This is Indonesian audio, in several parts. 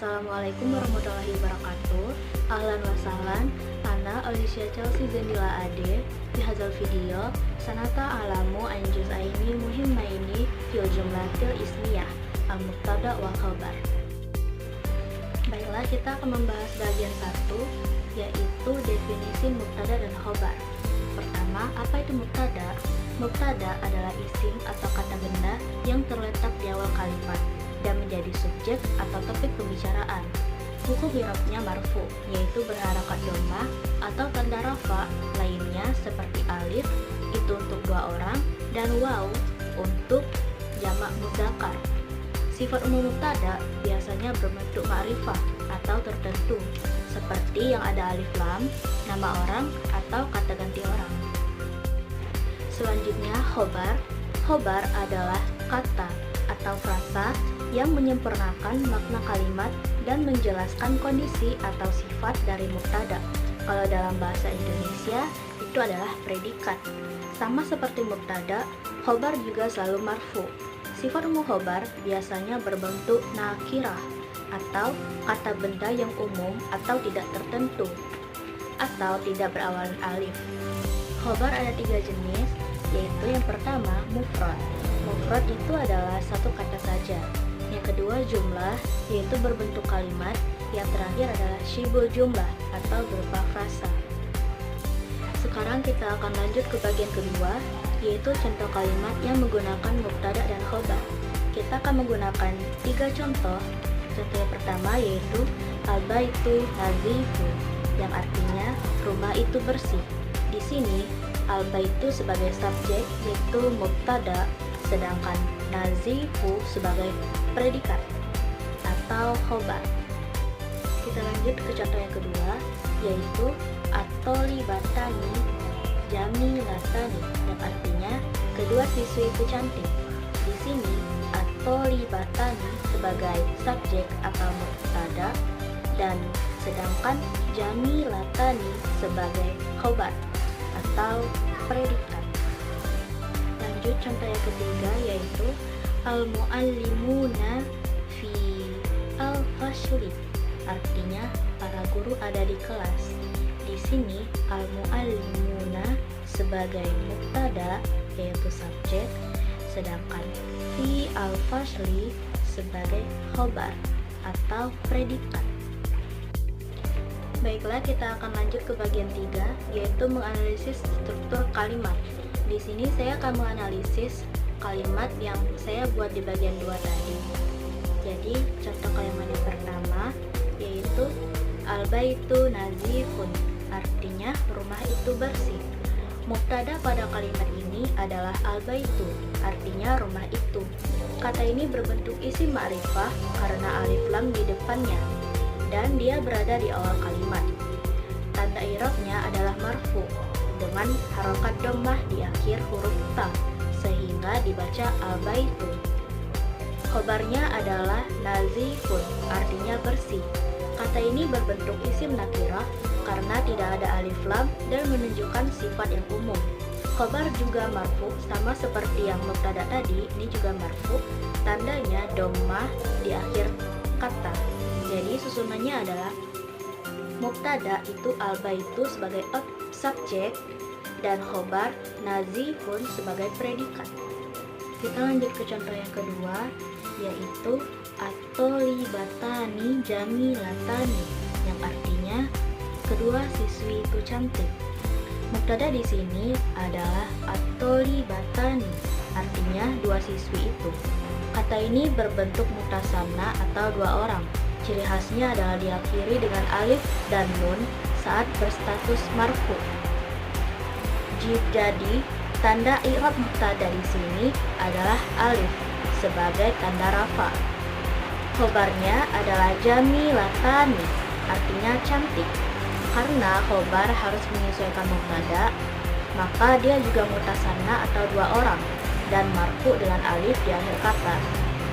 Assalamualaikum warahmatullahi wabarakatuh. Ahlan wa sahlan. Ana Alicia Chelsea Zendila Ade. Di hadzal video sanata alamu an juz'aini muhimmaini fil jumlatil ismiyah al-mubtada wa khabar. Baiklah, kita akan membahas bagian 1, yaitu definisi mubtada dan khabar. Pertama, apa itu mubtada? Mubtada adalah isim atau kata benda yang terletak di awal kalimat dan menjadi subjek atau topik pembicaraan. Hukum i'rabnya marfu, yaitu berharakat dhammah atau tanda rafa lainnya seperti alif itu untuk 2 orang dan waw untuk jamak mudzakkar. Sifat umum mubtada biasanya berbentuk ma'rifah atau tertentu, seperti yang ada alif lam, nama orang atau kata ganti orang. Selanjutnya khobar. Khobar adalah kata atau frasa yang menyempurnakan makna kalimat dan menjelaskan kondisi atau sifat dari mubtada. Kalau dalam bahasa Indonesia itu adalah predikat. Sama seperti mubtada, khobar juga selalu marfu. Sifat umum khobar biasanya berbentuk nakirah atau kata benda yang umum atau tidak tertentu atau tidak berawalan alif. Khobar ada 3 jenis, yaitu yang pertama mufrad. Mufrad itu adalah satu kata saja. Yang kedua jumlah, yaitu berbentuk kalimat. Yang terakhir adalah syibul jumlah atau berupa frasa. Sekarang kita akan lanjut ke bagian kedua, yaitu contoh kalimat yang menggunakan mubtada dan khobar. Kita akan menggunakan 3 contoh. Contoh yang pertama yaitu al-baitu nazifun, yang artinya rumah itu bersih. Di sini al-baitu sebagai subjek yaitu mubtada, sedangkan nazifu sebagai predikat atau khobar. Kita lanjut ke contoh yang kedua, yaitu at-tholibatani jamilatani, yang artinya kedua siswi itu cantik. Di sini at-tholibatani sebagai subjek atau mubtada dan sedangkan jamilatani sebagai khobar atau predikat. Lanjut contoh yang ketiga, yaitu al-muallimuna fi al-fashli, artinya para guru ada di kelas. Di sini al-muallimuna sebagai mubtada yaitu subjek, sedangkan fi al-fashli sebagai khobar atau predikat. Baiklah, kita akan lanjut ke bagian 3, yaitu menganalisis struktur kalimat. Di sini saya akan menganalisis kalimat yang saya buat di bagian 2 tadi. Jadi, contoh kalimat yang pertama yaitu al-baitu nazifun, artinya rumah itu bersih. Mubtada pada kalimat ini adalah al-baitu, artinya rumah itu. Kata ini berbentuk isim ma'rifah karena alif lam di depannya dan dia berada di awal kalimat. Tanda i'rabnya adalah marfu dengan harokat dhammah di akhir huruf ta sehingga dibaca al-baitu. Khobarnya adalah nazifun, artinya bersih. Kata ini berbentuk isim nakirah karena tidak ada alif lam dan menunjukkan sifat yang umum. Khobar juga marfu sama seperti yang mubtada tadi, ini juga marfu, tandanya dhammah di akhir kata. Jadi susunannya adalah mubtada itu al-baitu sebagai subjek dan khobar nazifun sebagai predikat. Kita lanjut ke contoh yang kedua, yaitu at-tholibatani jamilatani, yang artinya kedua siswi itu cantik. Mubtada di sini adalah at-tholibatani, artinya 2 siswi itu. Kata ini berbentuk mutasanna atau 2 orang. Ciri khasnya adalah diakhiri dengan alif dan nun saat berstatus marfu. Jadi, tanda i'rab mubtada di sini adalah alif sebagai tanda rafa. Khobarnya adalah jamilatani, artinya cantik. Karena khobar harus menyesuaikan mubtada, maka dia juga mutasanna atau 2 orang dan marfu dengan alif di akhir kata.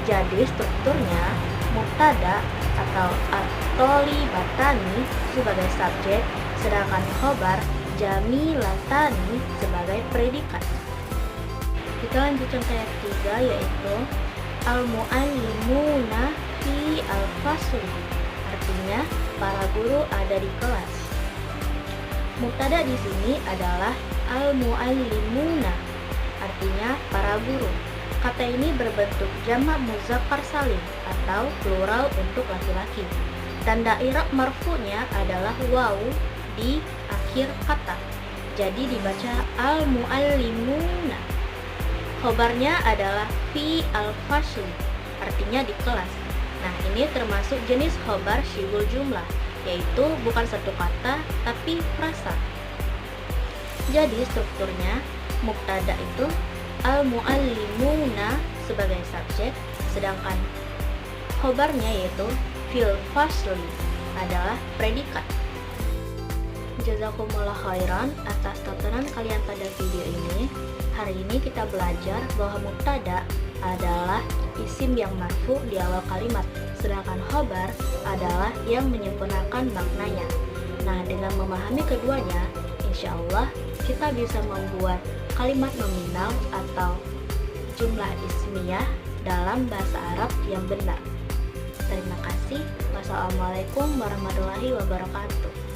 Jadi strukturnya mubtada atau at-tholibatani sebagai subjek, sedangkan khobar jamilatani sebagai predikat. Kita lanjut contoh yang ketiga, yaitu al-muallimuna fi al-fasli, artinya para guru ada di kelas. Mubtada di sini adalah al-muallimuna, artinya para guru. Kata ini berbentuk jamak muzakkar salim atau plural untuk laki-laki. Tanda i'rab marfu'nya adalah waw di akhir kata. Jadi dibaca al-muallimuna. Khobarnya adalah fi al-fasli, artinya di kelas. Nah, ini termasuk jenis khobar syibul jumlah, yaitu bukan satu kata tapi frasa. Jadi strukturnya mubtada itu al-muallimuna sebagai subjek, sedangkan khobarnya yaitu fil fasli adalah predikat. Jazakumullah khairan atas tontonan kalian pada video ini. Hari ini kita belajar bahwa mubtada adalah isim yang marfu di awal kalimat, sedangkan khobar adalah yang menyempurnakan maknanya. Nah, dengan memahami keduanya, insya Allah kita bisa membuat kalimat nominal atau jumlah ismiyah dalam bahasa Arab yang benar. Terima kasih. Wassalamualaikum warahmatullahi wabarakatuh.